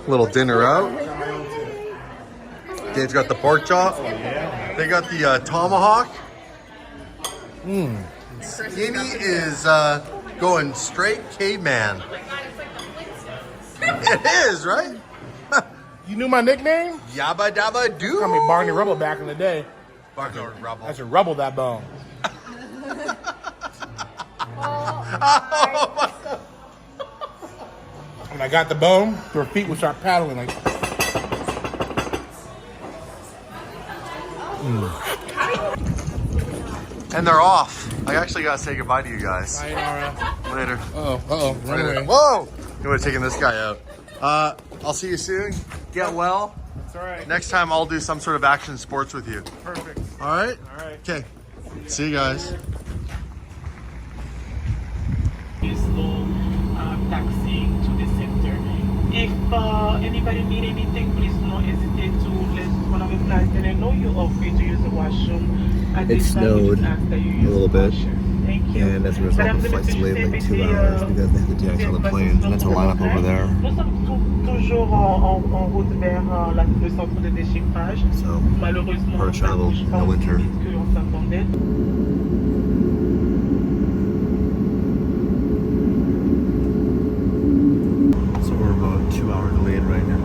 Little dinner out. Dave's got the pork chop. They got the tomahawk. Skinny is going straight caveman. It is, right? You knew my nickname? Yabba dabba doo. Call me Barney Rubble back in the day. Barney Rubble. I should rubble that bone. When I got the bone, her feet would start paddling like. And they're off. I actually gotta say goodbye to you guys. Sayonara. Later. Run Later. away. Whoa! You would have taken this guy out. I'll see you soon. Get well. It's all right. Next time I'll do some sort of action sports with you. Perfect. All right? All right. Okay. See you guys. Slow taxi to the center. If anybody need anything, please don't hesitate to let one of the flight attendants know you're free to use the washroom. At It this time, snowed we just ask that you use a little the bit. washroom. Thank you. And as a result, the flight's delayed like 2 hours because they had to deactivate the planes, and that's a lineup over there. Nous sommes toujours en route vers le centre de déchiffrage. So, Malheureusement, hard travel in the winter. on s'attendait. So we're about 2 hours delayed right now,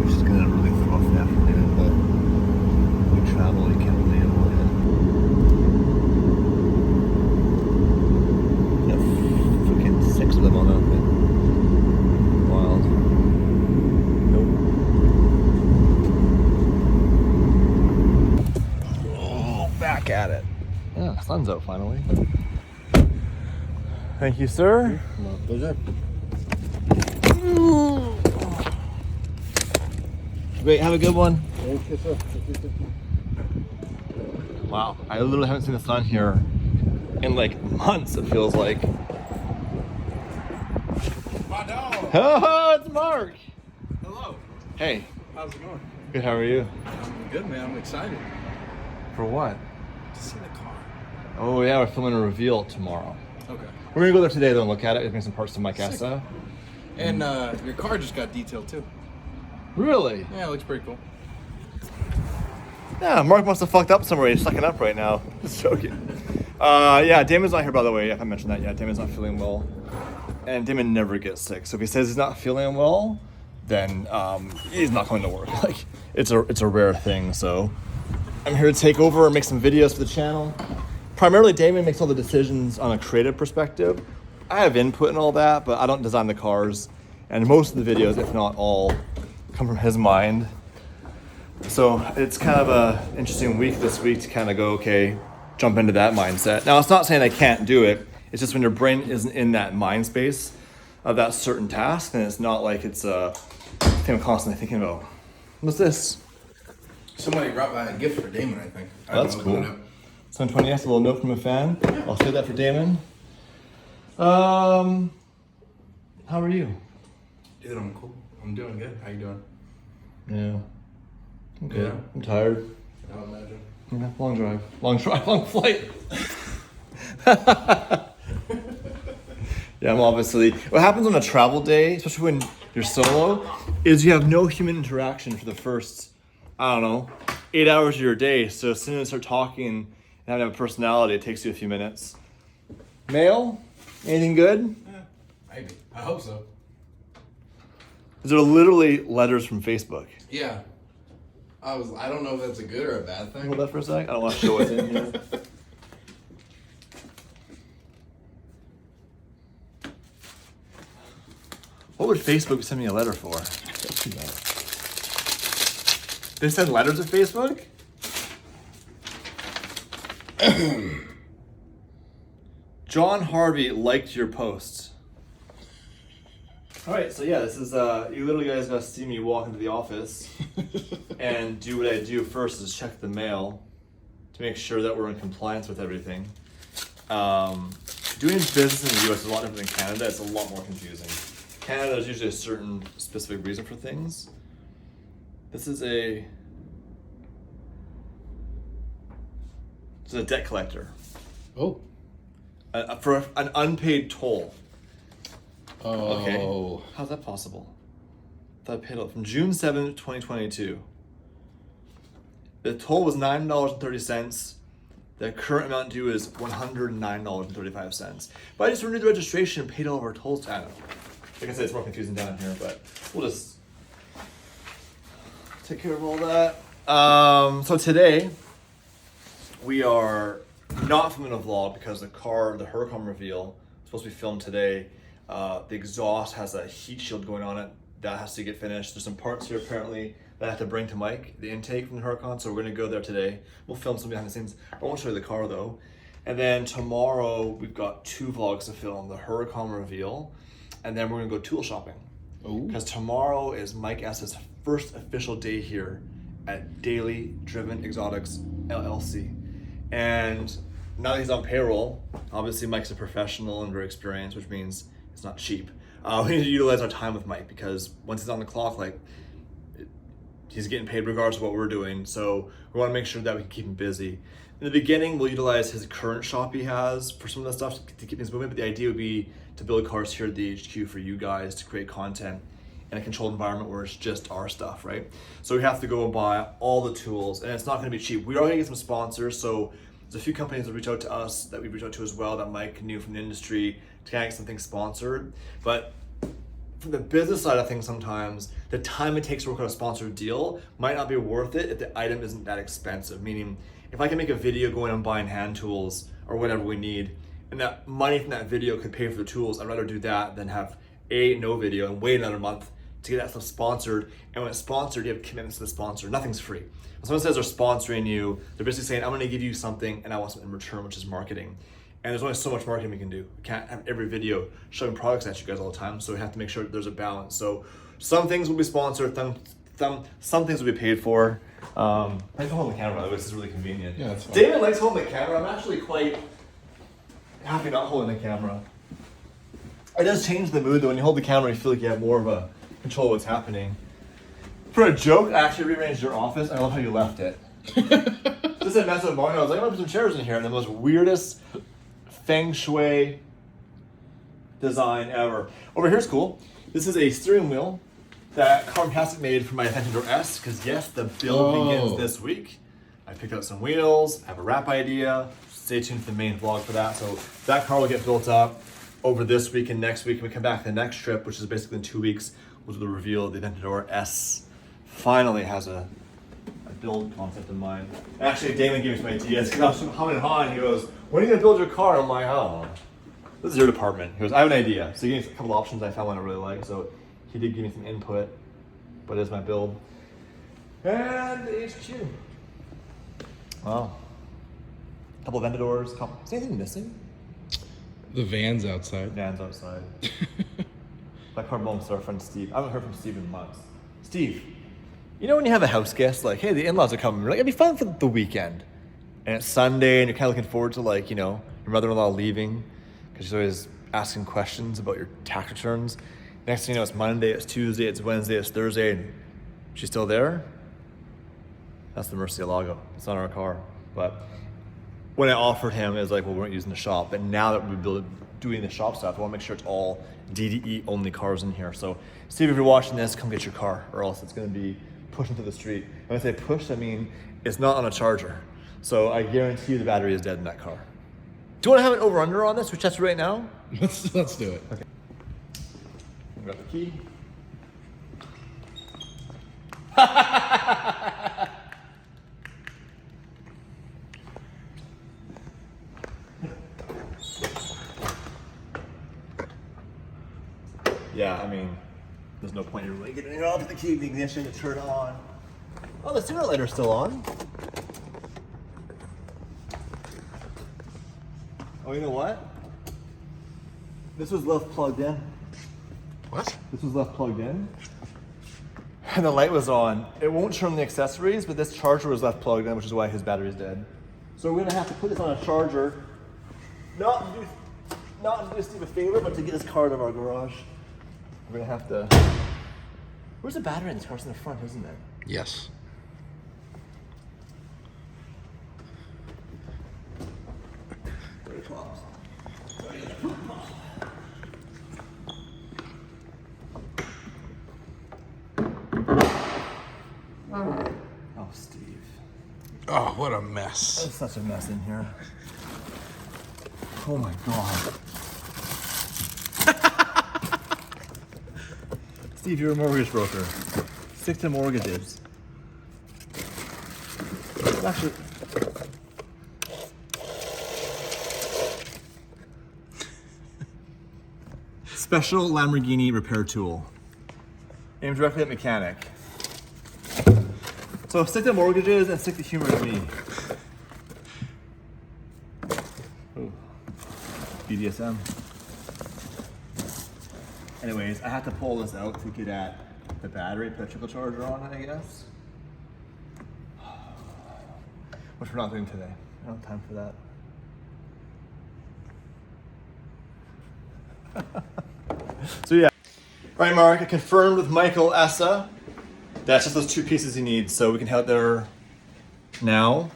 which is gonna really throw off the afternoon, but when we travel, you can't really avoid it. Yeah, freaking 6 of them on outfit. Wild. Nope. Oh, back at it. Yeah, sun's out finally. Thank you, sir. My pleasure. Great, have a good one. Thank you, sir. Wow, I literally haven't seen the sun here in like months, it feels like. My dog. Oh, it's Mark. Hello. Hey, How's it going? good, how are you? I'm good, man. I'm excited For what? to see the car. Oh yeah, we're filming a reveal tomorrow. Okay. We're gonna go there today though and look at it, make some parts to my casa. And your car just got detailed too. Really? Yeah, it looks pretty cool. Yeah, Mark must have fucked up somewhere. He's sucking up right now. Just joking. Yeah, Damon's not here, by the way. I haven't mentioned that yet. Damon's not feeling well. And Damon never gets sick. So if he says he's not feeling well, then he's not going to work. Like, it's a rare thing. So I'm here to take over and make some videos for the channel. Primarily, Damon makes all the decisions on a creative perspective. I have input and all that, but I don't design the cars. And most of the videos, if not all, come from his mind. So it's kind of a interesting week this week to kind of go, okay, jump into that mindset. Now, it's not saying I can't do it. It's just when your brain isn't in that mind space of that certain task, and it's not like it's a thing I'm constantly thinking about. What's this? Somebody brought by a gift for Damon, I think. That's cool. 720S, a little note from a fan. I'll say that for Damon. How are you? Dude, I'm cool. I'm doing good. How you doing? Yeah. I'm good. Yeah. I'm tired. I would imagine. Yeah, long drive, long flight. Yeah, I'm obviously. What happens on a travel day, especially when you're solo, is you have no human interaction for the first, I don't know, 8 hours of your day. So as soon as you start talking and having a personality, it takes you a few minutes. Mail? Anything good? Yeah, maybe. I hope so. These are literally letters from Facebook. Yeah. I don't know if that's a good or a bad thing. Hold that for a sec. I don't want to show what's in here. What would Facebook send me a letter for? They send letters to Facebook? John Harvey liked your posts. All right, so yeah, this is, you literally guys gotta see me walk into the office and do what I do first is check the mail to make sure that we're in compliance with everything. Doing business in the US is a lot different than Canada. It's a lot more confusing. Canada is usually a certain specific reason for things. This is a debt collector. Oh. For an unpaid toll. Oh. Okay. How's that possible? That paid out from June 7th, 2022. The total was $9.30. The current amount due is $109.35. But I just renewed the registration and paid all of our tolls. I don't know. Like I said, it's more confusing down here, but we'll just take care of all that. So today, we are not filming a vlog because the Huracan reveal is supposed to be filmed today. The exhaust has a heat shield going on it. That has to get finished. There's some parts here apparently that I have to bring to Mike, the intake from the Huracan, so we're gonna go there today. We'll film some behind the scenes. I won't show you the car though. And then tomorrow, we've got 2 vlogs to film, the Huracan reveal, and then we're gonna go tool shopping. Because tomorrow is Mike S's first official day here at Daily Driven Exotics LLC. And now that he's on payroll, obviously Mike's a professional and very experienced, which means it's not cheap. We need to utilize our time with Mike because once he's on the clock, he's getting paid regardless of what we're doing. So we want to make sure that we can keep him busy. In the beginning, we'll utilize his current shop he has for some of the stuff to keep things moving. But the idea would be to build cars here at the HQ for you guys to create content in a controlled environment where it's just our stuff, right? So we have to go and buy all the tools, and it's not going to be cheap. We are going to get some sponsors, so there's a few companies that reach out to us that we reach out to as well that Mike knew from the industry to kind of get something sponsored. But from the business side of things, sometimes the time it takes to work on a sponsored deal might not be worth it if the item isn't that expensive. Meaning, if I can make a video going and buying hand tools or whatever we need, and that money from that video could pay for the tools, I'd rather do that than have no video and wait another month to get that stuff sponsored. And when it's sponsored, you have commitments to the sponsor. Nothing's free. When someone says they're sponsoring you, they're basically saying, I'm gonna give you something and I want something in return, which is marketing. And there's only so much marketing we can do. We can't have every video showing products at you guys all the time, so we have to make sure that there's a balance. So some things will be sponsored, some things will be paid for. I can hold the camera, by the way, this is really convenient. Yeah, that's fine. David likes holding the camera. I'm actually quite happy not holding the camera. It does change the mood though. When you hold the camera, you feel like you have more of a control of what's happening. For a joke, I actually rearranged your office. I love how you left it. This is a mess with mine. I was like, I'm gonna put some chairs in here, and the most weirdest feng shui design ever. Over here's cool. This is a steering wheel that Carmtastic made for my Aventador S, because yes, the build begins this week. I picked up some wheels, I have a wrap idea. Stay tuned for the main vlog for that. So that car will get built up over this week and next week. When we come back to the next trip, which is basically in 2 weeks, we'll do the reveal of the Aventador S. Finally has a build concept in mind. Actually, Damon gave me some ideas because I was humming and hawing. He goes, when are you gonna build your car? I'm like, oh, this is your department. He goes, I have an idea. So he gave me a couple options. I found one I really like. So he did give me some input, but it's my build. And the HQ. Wow. A couple of Aventadors. Is anything missing? The van's outside. Van's outside. That car belongs to our friend Steve. I haven't heard from Steve in months. Steve, you know when you have a house guest, like, hey, the in-laws are coming. You're like, it'd be fun for the weekend. And it's Sunday, and you're kind of looking forward to, like, you know, your mother-in-law leaving because she's always asking questions about your tax returns. Next thing you know, it's Monday, it's Tuesday, it's Wednesday, it's Thursday, and she's still there? That's the Murcielago. It's not our car. But when I offered him, it was like, well, we weren't using the shop. But now that we're doing the shop stuff, I want to make sure it's all DDE only cars in here. So, Steve, if you're watching this, come get your car, or else it's going to be pushed into the street. When I say push, I mean it's not on a charger. So I guarantee you the battery is dead in that car. Do you want to have an over-under on this? We test it right now? Let's do it. Okay. Grab the key. Yeah, I mean, there's no point in really getting it off the key, the ignition, to turn on. Oh, the signal lighter's still on. Oh, you know what? This was left plugged in. What? This was left plugged in. And the light was on. It won't turn the accessories, but this charger was left plugged in, which is why his battery's dead. So we're gonna have to put this on a charger. Not to do Steve a favor, but to get his car out of our garage. We're gonna have to. Where's the battery in this car? It's in the front, isn't it? Yes. Very close. Oh, Steve. Oh, what a mess. There's such a mess in here. Oh my God. Steve, you're a mortgage broker. Stick to mortgages. Actually, special Lamborghini repair tool. Aimed directly at mechanic. So stick to mortgages and stick to humor to me. Ooh. BDSM. Anyways, I have to pull this out to get at the battery, put a trickle charger on it, I guess. Which we're not doing today. I don't have time for that. So yeah. All right, Mark, I confirmed with Michael Essa. That's just those two pieces he needs, so we can head there now.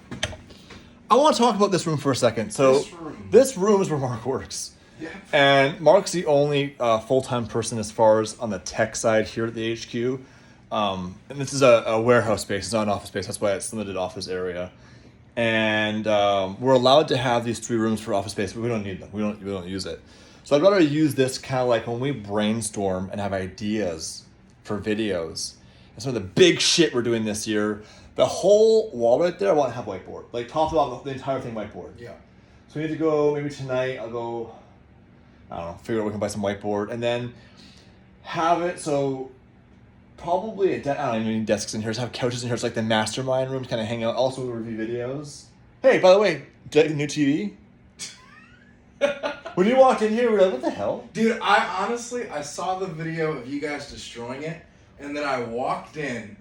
I want to talk about this room for a second. So this room is where Mark works. Yeah. And Mark's the only full-time person as far as on the tech side here at the HQ. And this is a warehouse space. It's not an office space. That's why it's limited office area. And we're allowed to have these 3 rooms for office space, but we don't need them. We don't use it. So I'd rather use this kind of like when we brainstorm and have ideas for videos. And some of the big shit we're doing this year, the whole wall right there, I want to have whiteboard. Like top to bottom, the entire thing whiteboard. Yeah. So we need to go, maybe tonight, I'll go, I don't know, figure out we can buy some whiteboard. And then have it so probably, I don't even need desks in here, just have couches in here. It's like the mastermind room to kind of hang out. Also review videos. Hey, by the way, did I get a new TV? When you walked in here, we were like, what the hell? Dude, I saw the video of you guys destroying it, and then I walked in.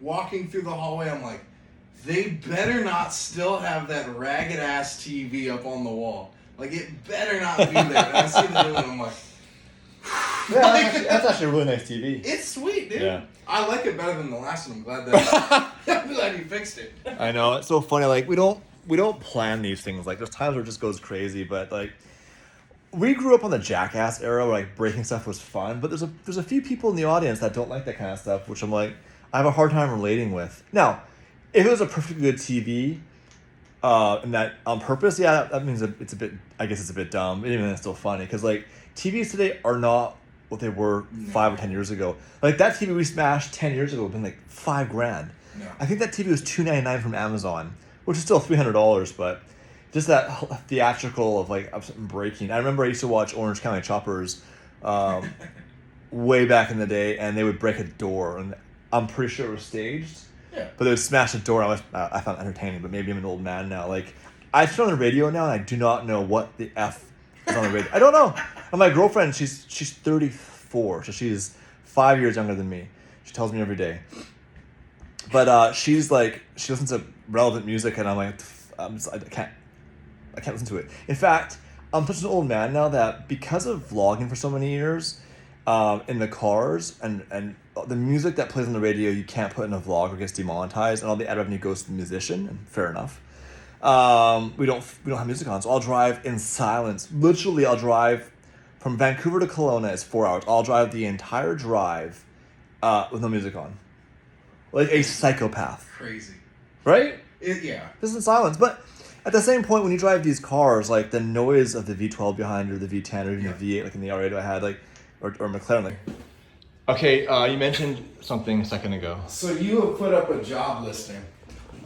Walking through the hallway, I'm like, they better not still have that ragged ass TV up on the wall. Like, it better not be there. And I see the new one, I'm like, yeah, that's actually a really nice TV. it's sweet, dude. Yeah. I like it better than the last one. I'm glad you fixed it. I know, it's so funny. Like, we don't plan these things. Like, there's times where it just goes crazy, but like, we grew up on the Jackass era where like breaking stuff was fun, but there's a few people in the audience that don't like that kind of stuff, which I'm like, I have a hard time relating with. Now, if it was a perfectly good TV, and that on purpose, yeah, that means it's a bit, I guess it's a bit dumb, even though it's still funny, because like, TVs today are not what they were 5 or 10 years ago. Like, that TV we smashed 10 years ago would have been like $5,000. No. I think that TV was $299 from Amazon, which is still $300, but just that theatrical of like something breaking. I remember I used to watch Orange County Choppers way back in the day, and they would break a door, and I'm pretty sure it was staged. Yeah. But they would smash the door. I found it entertaining, but maybe I'm an old man now. Like, I turn on the radio now, and I do not know what the F is on the radio. I don't know. And my girlfriend, she's 34, so she's 5 years younger than me. She tells me every day. But she's like, she listens to relevant music, and I'm like, I can't listen to it. In fact, I'm such an old man now that because of vlogging for so many years, in the cars and the music that plays on the radio, you can't put in a vlog or gets demonetized, and all the ad revenue goes to the musician. And fair enough. We don't have music on, so I'll drive in silence. Literally, I'll drive from Vancouver to Kelowna. It's 4 hours. I'll drive the entire drive with no music on, like a psychopath. Crazy, right? Yeah. This is in silence, but at the same point, when you drive these cars, like the noise of the V12 behind or the V10 or even the V8, like in the R8 I had, like or McLaren, like. Okay, you mentioned something a second ago. So you have put up a job listing.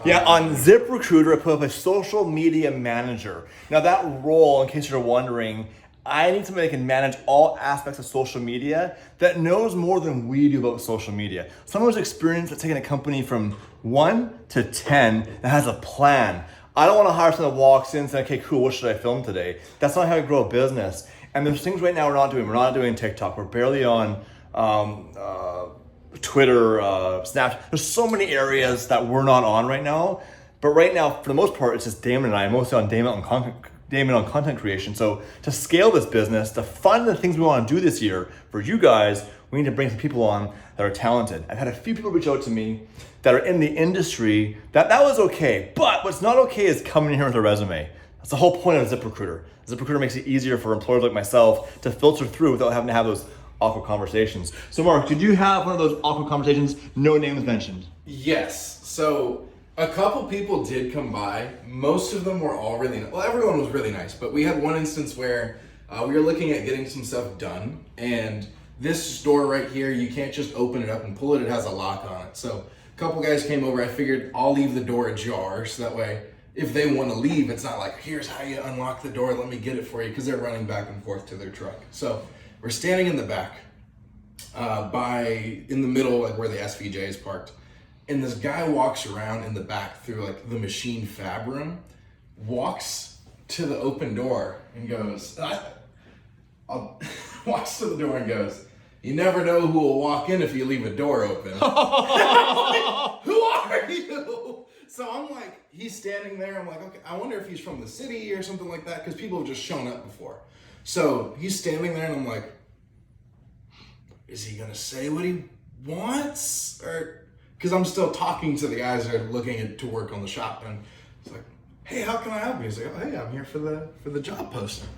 Yeah, on ZipRecruiter, I put up a social media manager. Now that role, in case you're wondering, I need somebody that can manage all aspects of social media that knows more than we do about social media. Someone who's experienced at taking a company from 1 to 10 that has a plan. I don't want to hire someone that walks in and says, okay, cool, what should I film today? That's not how you grow a business. And there's things right now we're not doing. We're not doing TikTok. We're barely on Twitter, Snapchat. There's so many areas that we're not on right now. But right now, for the most part, it's just Damon and I. I'm mostly on Damon on content creation. So to scale this business, to fund the things we want to do this year for you guys, we need to bring some people on that are talented. I've had a few people reach out to me that are in the industry that was okay. But what's not okay is coming in here with a resume. That's the whole point of ZipRecruiter. ZipRecruiter makes it easier for employers like myself to filter through without having to have those awkward conversations. So Mark, did you have one of those awkward conversations, no names mentioned? Yes. So a couple people did come by. Most of them were all really well, everyone was really nice, but we had one instance where we were looking at getting some stuff done, and this door right here, you can't just open it up and pull it. It has a lock on it. So a couple guys came over. I figured I'll leave the door ajar so that way if they want to leave, it's not like, here's how you unlock the door, let me get it for you, because they're running back and forth to their truck. So we're standing in the back, in the middle, like where the SVJ is parked. And this guy walks around in the back through like the machine fab room, walks to the open door and goes, walks to the door and goes, you never know who will walk in if you leave a door open. Who are you? So I'm like, he's standing there. I'm like, okay, I wonder if he's from the city or something like that, because people have just shown up before. So he's standing there and I'm like, is he gonna say what he wants? Or, because I'm still talking to the guys that are looking to work on the shop, and it's like, hey, how can I help you? He's like, oh, hey, I'm here for the job posting.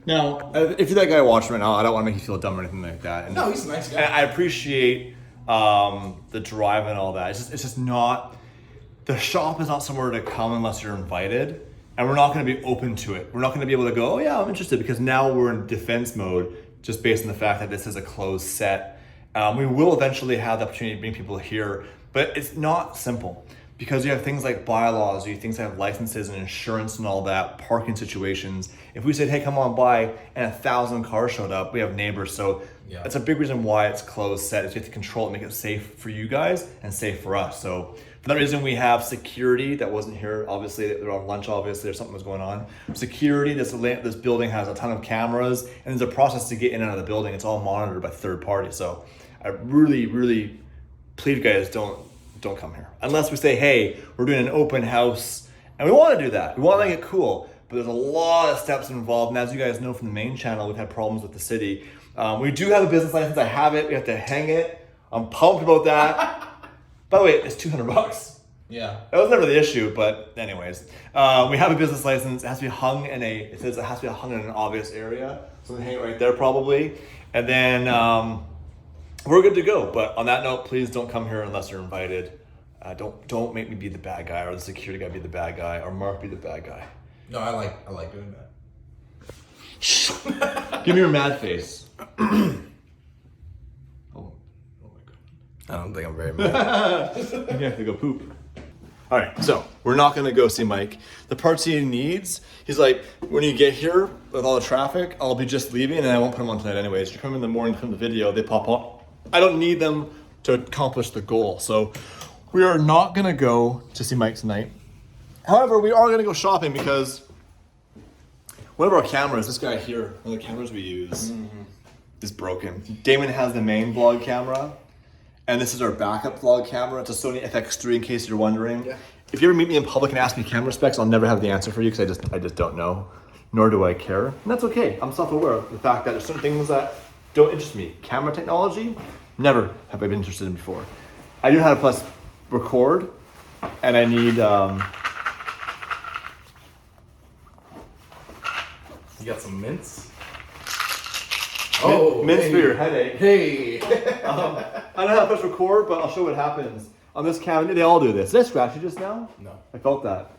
Now, if you're that guy watching right now, I don't want to make you feel dumb or anything like that. And no, he's a nice guy. And I appreciate the drive and all that. It's just not, the shop is not somewhere to come unless you're invited, and we're not going to be open to it. We're not going to be able to go, oh yeah, I'm interested, because now we're in defense mode, just based on the fact that this is a closed set. We will eventually have the opportunity to bring people here, but it's not simple, because you have things like bylaws, you have things that have licenses and insurance and all that, parking situations. If we said, hey, come on by, and 1,000 cars showed up, we have neighbors. So that's a big reason why it's closed set, is you have to control it, make it safe for you guys and safe for us. So for that reason, we have security that wasn't here. Obviously, they're on lunch, obviously, or something was going on. Security, this building has a ton of cameras, and there's a process to get in and out of the building. It's all monitored by third party. So I really, really plead, guys, don't come here. Unless we say, hey, we're doing an open house, and we want to do that. We want to make it cool, but there's a lot of steps involved. And as you guys know from the main channel, we've had problems with the city. We do have a business license. I have it. We have to hang it. I'm pumped about that. By the way, it's $200. Yeah. That was never the issue, but anyways. We have a business license. It has to be hung in it says it has to be hung in an obvious area. So we hang it right there probably. And then we're good to go. But on that note, please don't come here unless you're invited. Don't make me be the bad guy, or the security guy be the bad guy, or Mark be the bad guy. No, I like doing that. Give me your mad face. Oh my god. I don't think I'm very mad. You have to go poop. All right, so we're not gonna go see Mike. The parts he needs, he's like, when you get here with all the traffic, I'll be just leaving and I won't put them on tonight anyways. You come in the morning from the video, they pop up. I don't need them to accomplish the goal. So we are not gonna go to see Mike tonight. However, we are gonna go shopping because one of our cameras, this guy here, one of the cameras we use, is broken. Damon has the main vlog camera, and this is our backup vlog camera. It's a Sony FX3 in case you're wondering. Yeah. If you ever meet me in public and ask me camera specs, I'll never have the answer for you because I just don't know, nor do I care. And that's okay. I'm self-aware of the fact that there's certain things that don't interest me. Camera technology, never have I been interested in before. I do know how to plus record, and I need You got some mints? mints for your headache. Hey. I don't know how to press record, but I'll show what happens. On this camera, they all do this. Did I scratch you just now? No. I felt that.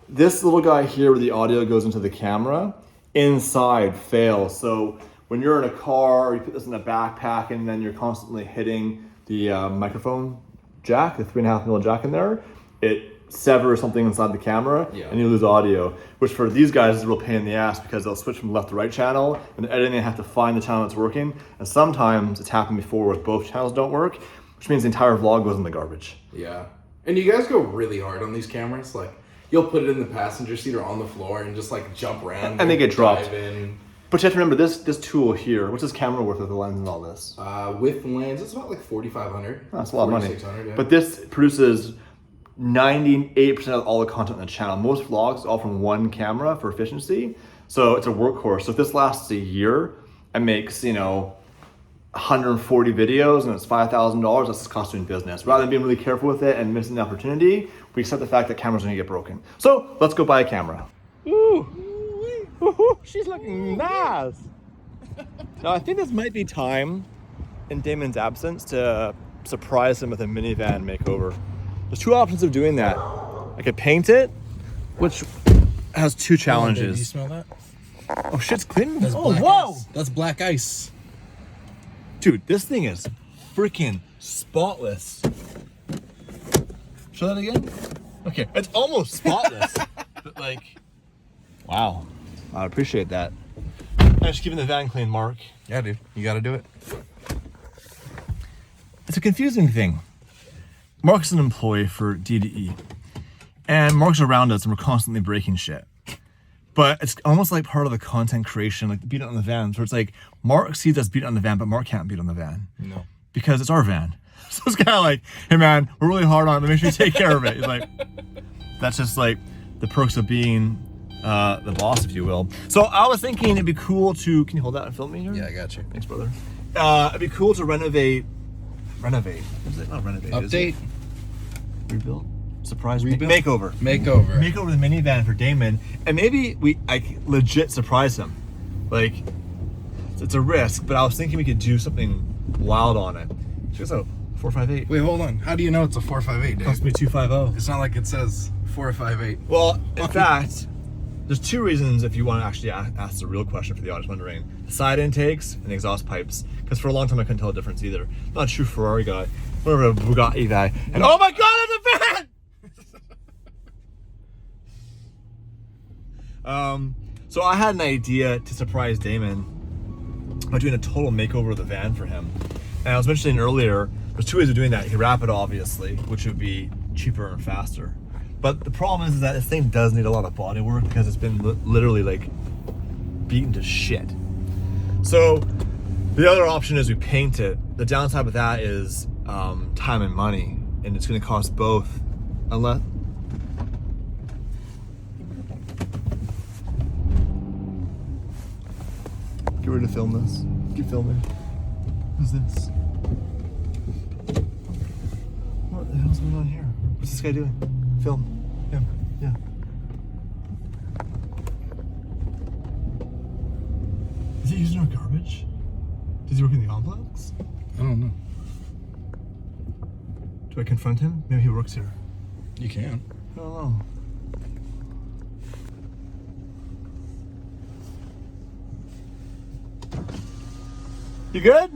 This little guy here where the audio goes into the camera, inside fails. So when you're in a car or you put this in a backpack and then you're constantly hitting the microphone jack, the 3.5mm jack in there, it severs something inside the camera and you lose audio, which for these guys is a real pain in the ass because they'll switch from left to right channel and editing, they have to find the channel that's working. And sometimes it's happened before where both channels don't work, which means the entire vlog goes in the garbage. Yeah. And you guys go really hard on these cameras. Like, you'll put it in the passenger seat or on the floor and just like jump around. And they get dropped. In. But you have to remember this tool here, what's this camera worth with the lens and all this? With lens, it's about like $4,500. That's a lot of money. Yeah. But this produces 98% of all the content on the channel. Most vlogs all from one camera for efficiency. So it's a workhorse. So if this lasts a year and makes, 140 videos and it's $5,000, that's the cost of doing business. Rather than being really careful with it and missing the opportunity, we accept the fact that cameras are gonna get broken. So let's go buy a camera. Ooh, she's looking nice. Now I think this might be time in Damon's absence to surprise him with a minivan makeover. There's two options of doing that. I could paint it, which has two challenges. Do you smell that? Oh, shit's clean. That's Oh, black whoa! ice. That's black ice. Dude, this thing is freaking spotless. Show that again? Okay, it's almost spotless. But like, wow. I appreciate that. Thanks for keeping the van clean, Mark. Yeah, dude, you got to do it. It's a confusing thing. Mark's an employee for DDE. And Mark's around us and we're constantly breaking shit. But it's almost like part of the content creation, like beat it on the van. So it's like Mark sees us beat on the van, but Mark can't beat on the van. No. Because it's our van. So it's kind of like, hey man, we're really hard on it, but make sure you take care of it. He's like, that's just like the perks of being the boss, if you will. So I was thinking it'd be cool to, can you hold that and film me here? Yeah, I got you. Thanks, brother. It'd be cool to renovate. Is it not renovate? Update. Rebuild? Surprise? Rebuild? Makeover. Makeover. Makeover the minivan for Damon. And maybe I legit surprise him. Like, it's a risk, but I was thinking we could do something wild on it. Check this out. 458. Wait, hold on. How do you know it's a 458, dude? Cost me 250. It's not like it says 458. Well, in fact, there's two reasons if you want to actually ask the real question for the audience wondering. Side intakes and exhaust pipes. Because for a long time I couldn't tell the difference either. Not a true Ferrari guy. Whatever, a Bugatti guy. And oh my god, it's a van! So I had an idea to surprise Damon by doing a total makeover of the van for him. And I was mentioning earlier, there's two ways of doing that. You can wrap it, obviously, which would be cheaper and faster. But the problem is that this thing does need a lot of body work because it's been literally like beaten to shit. So the other option is we paint it. The downside with that is time and money, and it's going to cost both. Unless get ready to film this. Keep filming. Who's this? What the hell's going on here? What's this guy doing? Film. Him. Yeah. Is he using our garbage? Does he work in the complex? I don't know. Do I confront him? Maybe he works here. You can. I don't know. You good?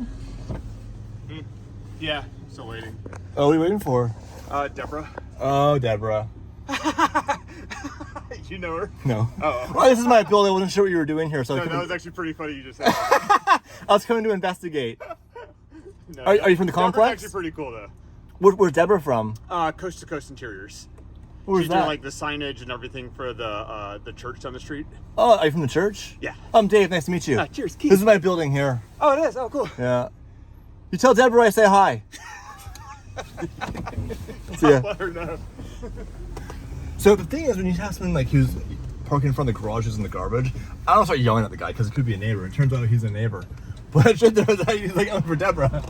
Yeah, still waiting. Oh, what are you waiting for? Deborah. Oh, Deborah. You know her? No. Oh. Well, this is my build. I wasn't sure what you were doing here, so No, I that couldn't- was actually pretty funny you just said that. I was coming to investigate. No, Are you from the Deborah's complex? actually pretty cool though. Where's Deborah from? Coast to Coast Interiors. Where's She's that? doing like the signage and everything for the church down the street. Oh, are you from the church? Yeah. I'm Dave. Nice to meet you. Cheers, Keith. This is my building here. Oh, it is. Oh, cool. Yeah. You tell Deborah I say hi. See ya. Let her know. So the thing is, when you have someone like who's parking in front of the garages in the garbage, I don't start yelling at the guy because it could be a neighbor. It turns out he's a neighbor. But it should turns out he's like yelling for Deborah.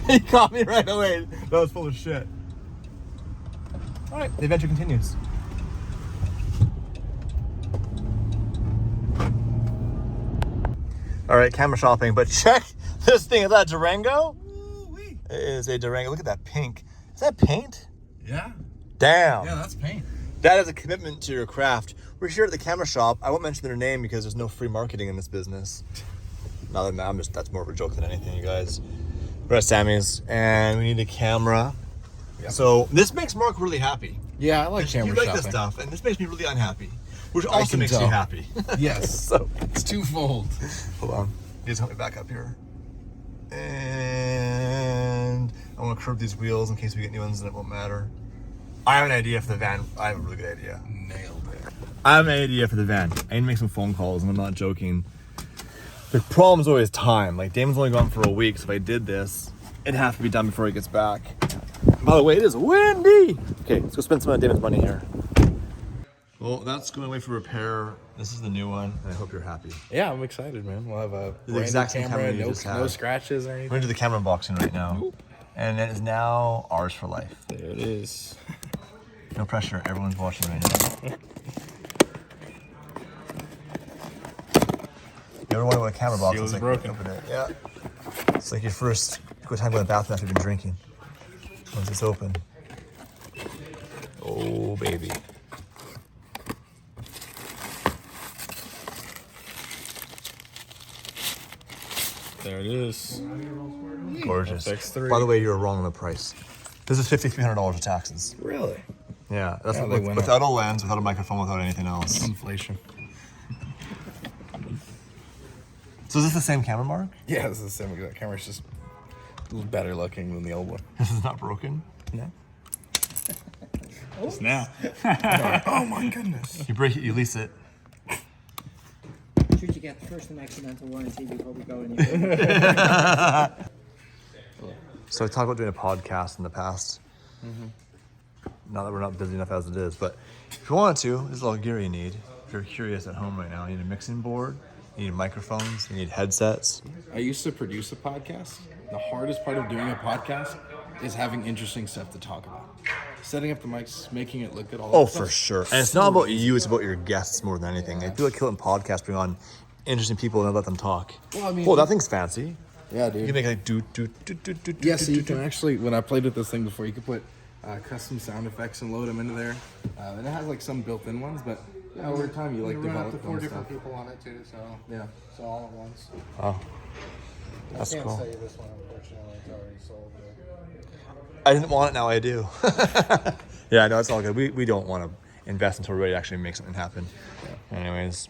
He caught me right away. That was full of shit. All right, the adventure continues. All right, camera shopping, but check this thing. Is that a Durango? Ooh-wee. It is a Durango. Look at that pink. Is that paint? Yeah. Damn. Yeah, that's paint. That is a commitment to your craft. We're here at the camera shop. I won't mention their name because there's no free marketing in this business. Not that I'm just, that's more of a joke than anything, you guys. We're at Sammy's and we need a camera. Yep. So this makes Mark really happy. Yeah, I like camera You like shopping. this stuff, and this makes me really unhappy. Which I also can makes tell. you happy. Yes. So, It's twofold. hold on. You just help me back up here. And I want to curve these wheels in case we get new ones and it won't matter. I have an idea for the van. I have a really good idea. Nailed it. I have an idea for the van. I need to make some phone calls, and I'm not joking. The problem is always time. Like, Damon's only gone for a week, so if I did this, it'd have to be done before he gets back. By the way, it is windy. Okay, let's go spend some of Damon's money here. Well, that's going away for repair. This is the new one, and I hope you're happy. Yeah, I'm excited, man. We'll have a The brand exact new same camera, camera you no, just had. no scratches or We're anything. going to do the camera unboxing right now. And it is now ours for life. There it is. No pressure, everyone's watching right now. You ever wonder what a camera box Seal is is like? broken. Open it. Yeah. It's like your first good time going to the bathroom after you've been drinking. Once it's open. Oh, baby. There it is. Gorgeous. FX3. By the way, you were wrong on the price. This is $5,300 of taxes. Really? Yeah, that's Yeah, they went without a lens, without a microphone, without anything else. Inflation. So is this the same camera, Mark? Yeah, this is the same. That camera's just a little better looking than the old one. This is not broken? No. Just now. Oh my goodness. You break it, you lease it. Should you get the first and accidental warranty before we go any So I talked about doing a podcast in the past. Now that we're not busy enough as it is, but if you wanted to, there's a little gear you need. If you're curious at home right now, you need a mixing board, you need microphones, you need headsets. I used to produce a podcast. The hardest part of doing a podcast is having interesting stuff to talk about. Setting up the mics, making it look good. All Oh, that for stuff. sure. And it's not about you, it's about your guests more than anything. I feel like killing podcasts, bring on interesting people and let them talk. Well, I mean- whoa, that thing's fancy. Yeah, dude. You can make like do. Yeah, so you can actually, when I played with this thing before, you could put custom sound effects and load them into there. And it has like some built-in ones, but yeah, over time you like We run up develop to 4 them different stuff. people on it too, so Yeah. so all at once. Oh, that's I can't cool. say this one, unfortunately, it's already sold. I didn't want it, now I do. Yeah, no, it's all good. We don't want to invest until we're ready to actually make something happen. Anyways.